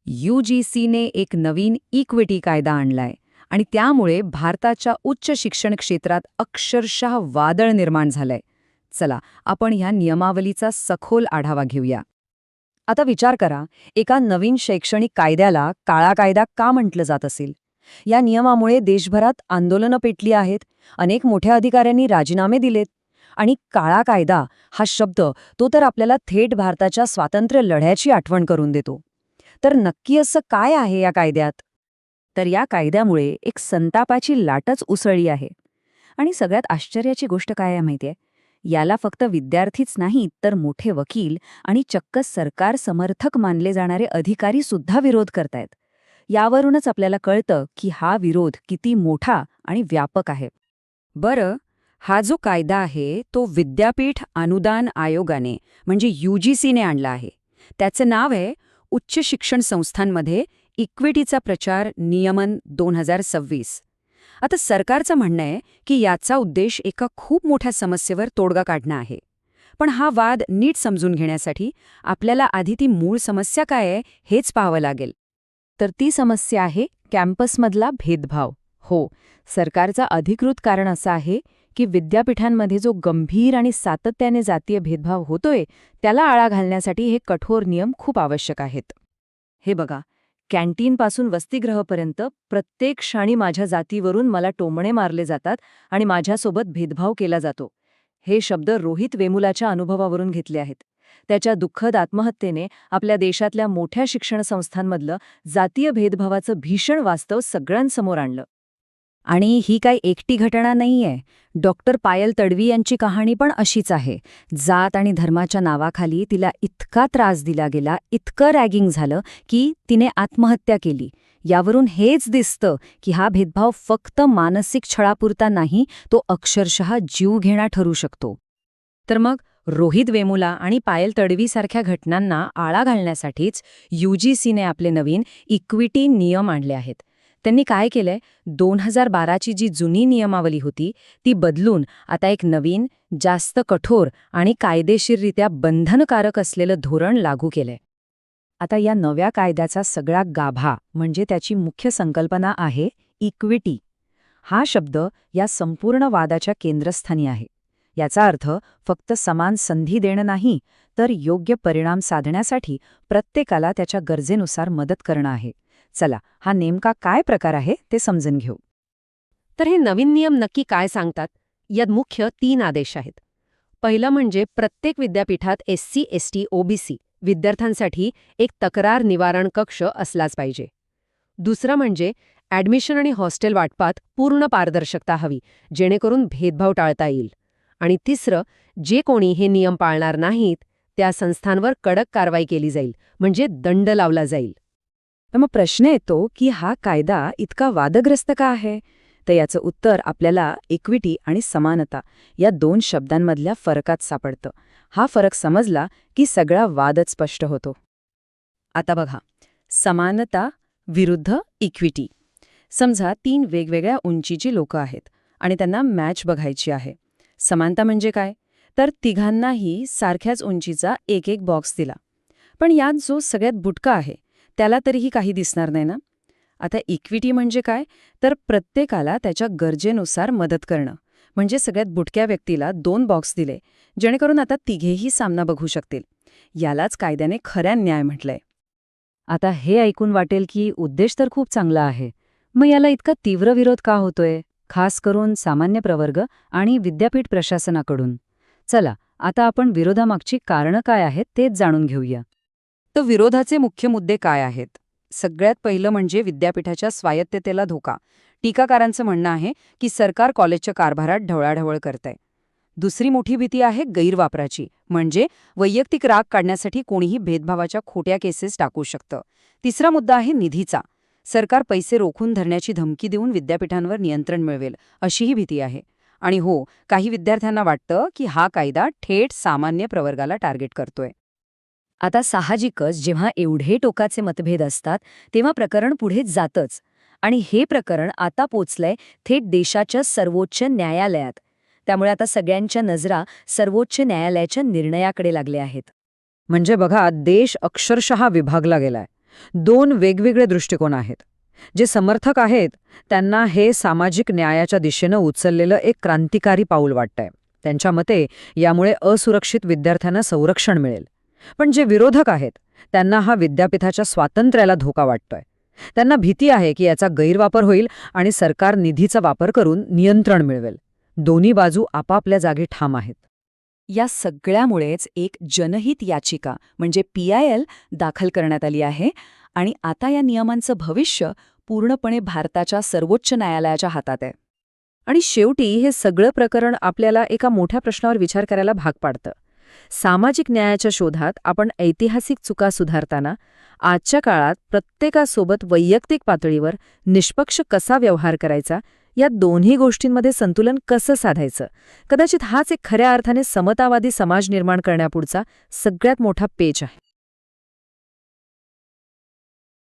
UGCने एक नवीन इक्विटी कायदा आणलाय आणि त्यामुळे भारताच्या उच्च शिक्षण क्षेत्रात अक्षरशः वादळ निर्माण झालंय. चला, आपण ह्या नियमावलीचा सखोल आढावा घेऊया. आता विचार करा, एका नवीन शैक्षणिक कायद्याला काळा कायदा का म्हटलं जात असेल? या नियमामुळे देशभरात आंदोलनं पेटली आहेत, अनेक मोठ्या अधिकाऱ्यांनी राजीनामे दिलेत. आणि काळा कायदा हा शब्द तो तर आपल्याला थेट भारताच्या स्वातंत्र्य लढ्याची आठवण करून देतो. तर नक्की असं काय आहे या कायद्यात? तर या कायद्यामुळे एक संतापाची लाटच उसळली आहे. आणि सगळ्यात आश्चर्याची गोष्ट काय आहे माहितीये? याला फक्त विद्यार्थीच नाहीत, तर मोठे वकील आणि चक्क सरकार समर्थक मानले जाणारे अधिकारी सुद्धा विरोध करतायत. यावरूनच आपल्याला कळतं की हा विरोध किती मोठा आणि व्यापक आहे. बरं, हा जो कायदा आहे तो विद्यापीठ अनुदान आयोगाने म्हणजे UGCने आणला आहे. त्याचं नाव आहे उच्च शिक्षण संस्थांमध्ये इक्विटीचा प्रचार नियमन 2026. आता सरकारचं म्हणणं आहे की याचा उद्देश एका खूप मोठ्या समस्येवर तोडगा काढणं आहे. पण हा वाद नीट समजून घेण्यासाठी आपल्याला आधी ती मूळ समस्या काय आहे हेच पाहावं लागेल. तर ती समस्या आहे कॅम्पसमधला भेदभाव. हो, सरकारचा अधिकृत कारण असं आहे की विद्यापीठांमध्ये जो गंभीर आणि सातत्याने जातीय भेदभाव होतोय त्याला आळा घालण्यासाठी हे कठोर नियम खूप आवश्यक आहेत. हे बघा, कॅन्टीनपासून वसतिगृहापर्यंत प्रत्येक क्षणी माझ्या जातीवरून मला टोमणे मारले जातात आणि माझ्यासोबत भेदभाव केला जातो. हे शब्द रोहित वेमुलाच्या अनुभवावरून घेतले आहेत. त्याच्या दुःखद आत्महत्येने आपल्या देशातल्या मोठ्या शिक्षण संस्थांमधलं जातीय भेदभावाचं भीषण वास्तव सगळ्यांसमोर आणलं. आणि ही काही एकटी घटना नाहीये. डॉक्टर पायल तडवी यांची कहाणी पण अशीच आहे. जात आणि धर्माच्या नावाखाली तिला इतका त्रास दिला गेला, इतकं रॅगिंग झालं की तिने आत्महत्या केली. यावरून हेच दिसतं की हा भेदभाव फक्त मानसिक छळापुरता नाही, तो अक्षरशः जीवघेणा ठरू शकतो. तर मग रोहित वेमुला आणि पायल तडवीसारख्या घटनांना आळा घालण्यासाठीच UGCने आपले नवीन इक्विटी नियम आणले आहेत. त्यांनी काय केलंय, 2012ची जी जुनी नियमावली होती ती बदलून आता एक नवीन, जास्त कठोर आणि कायदेशीररित्या बंधनकारक असलेलं धोरण लागू केलंय. आता या नव्या कायद्याचा सगळा गाभा म्हणजे त्याची मुख्य संकल्पना आहे इक्विटी. हा शब्द या संपूर्ण वादाच्या केंद्रस्थानी आहे. याचा अर्थ फक्त समान संधी देणं नाही, तर योग्य परिणाम साधण्यासाठी प्रत्येकाला त्याच्या गरजेनुसार मदत करणं आहे. चला, हा नेमका काय प्रकार आहे ते समजून घेऊ. तर हे नवीन नियम नक्की काय सांगतात? यात मुख्य 3 आदेश आहेत. पहिलं म्हणजे प्रत्येक विद्यापीठात SC, ST, OBC विद्यार्थ्यांसाठी एक तक्रार निवारण कक्ष असलाच पाहिजे. दुसरं म्हणजे ॲडमिशन आणि हॉस्टेल वाटपात पूर्ण पारदर्शकता हवी, जेणेकरून भेदभाव टाळता येईल. आणि तिसरं, जे कोणी हे नियम पाळणार नाहीत त्या संस्थांवर कडक कारवाई केली जाईल, म्हणजे दंड लावला जाईल. तर मग प्रश्न येतो की हा कायदा इतका वादग्रस्त का आहे? तर याचं उत्तर आपल्याला इक्विटी आणि समानता या 2 शब्दांमधल्या फरकात सापडतं. हा फरक समजला की सगळा वादच स्पष्ट होतो. आता बघा, समानता विरुद्ध इक्विटी. समजा 3 वेगवेगळ्या उंचीची लोकं आहेत आणि त्यांना मॅच बघायची आहे. समानता म्हणजे काय? तर तिघांनाही सारख्याच उंचीचा एक बॉक्स दिला. पण यात जो सगळ्यात बुटका आहे त्याला तरीही काही दिसणार नाही ना? आता इक्विटी म्हणजे काय? तर प्रत्येकाला त्याच्या गरजेनुसार मदत करणं. म्हणजे सगळ्यात बुटक्या व्यक्तीला 2 बॉक्स दिले, जेणेकरून आता तिघेही सामना बघू शकतील. यालाच कायद्याने खऱ्या न्याय म्हटलंय. आता हे ऐकून वाटेल की उद्देश तर खूप चांगला आहे, मग याला इतका तीव्र विरोध का होतोय, खास करून सामान्य प्रवर्ग आणि विद्यापीठ प्रशासनाकडून? चला, आता आपण विरोधामागची कारणं काय आहेत तेच जाणून घेऊया. तर विरोधाचे मुख्य मुद्दे काय आहेत? सगळ्यात पहिलं म्हणजे विद्यापीठाच्या स्वायत्ततेला धोका. टीकाकारांचं म्हणणं आहे की सरकार कॉलेजच्या कारभारात ढवळाढवळ करतंय. दुसरी मोठी भीती आहे गैरवापराची, म्हणजे वैयक्तिक राग काढण्यासाठी कोणीही भेदभावाच्या खोट्या केसेस टाकू शकतं. तिसरा मुद्दा आहे निधीचा. सरकार पैसे रोखून धरण्याची धमकी देऊन विद्यापीठांवर नियंत्रण मिळवेल, अशीही भीती आहे. आणि हो, काही विद्यार्थ्यांना वाटतं की हा कायदा थेट सामान्य प्रवर्गाला टार्गेट करतोय. आता साहजिकच जेव्हा एवढे टोकाचे मतभेद असतात तेव्हा प्रकरण पुढे जातच. आणि हे प्रकरण आता पोचलंय थेट देशाच्या सर्वोच्च न्यायालयात. त्यामुळे आता सगळ्यांच्या नजरा सर्वोच्च न्यायालयाच्या निर्णयाकडे लागल्या आहेत. म्हणजे बघा, देश अक्षरशः विभागला गेलाय. दोन वेगवेगळे दृष्टिकोन आहेत. जे समर्थक आहेत त्यांना हे सामाजिक न्यायाच्या दिशेनं उचललेलं एक क्रांतिकारी पाऊल वाटतंय. त्यांच्या मते यामुळे असुरक्षित विद्यार्थ्यांना संरक्षण मिळेल. पण जे विरोधक आहेत त्यांना हा विद्यापीठाच्या स्वातंत्र्याला धोका वाटतोय. त्यांना भीती आहे की याचा गैरवापर होईल आणि सरकार निधीचा वापर करून नियंत्रण मिळवेल. दोन्ही बाजू आपापल्या जागी ठाम आहेत. या सगळ्यामुळेच एक जनहित याचिका म्हणजे PIL दाखल करण्यात आली आहे आणि आता या नियमांचं भविष्य पूर्णपणे भारताच्या सर्वोच्च न्यायालयाच्या हातात आहे. आणि शेवटी हे सगळं प्रकरण आपल्याला एका मोठ्या प्रश्नावर विचार करायला भाग पाडतं. सामाजिक न्यायाच्या शोधात आपण ऐतिहासिक चुका सुधारताना आजच्या काळात प्रत्येकासोबत वैयक्तिक पातळीवर निष्पक्ष कसा व्यवहार करायचा, या दोन्ही गोष्टींमध्ये संतुलन कसं साधायचं, कदाचित हाच एक खऱ्या अर्थाने समतावादी समाज निर्माण करण्यापुढचा सगळ्यात मोठा पेच आहे.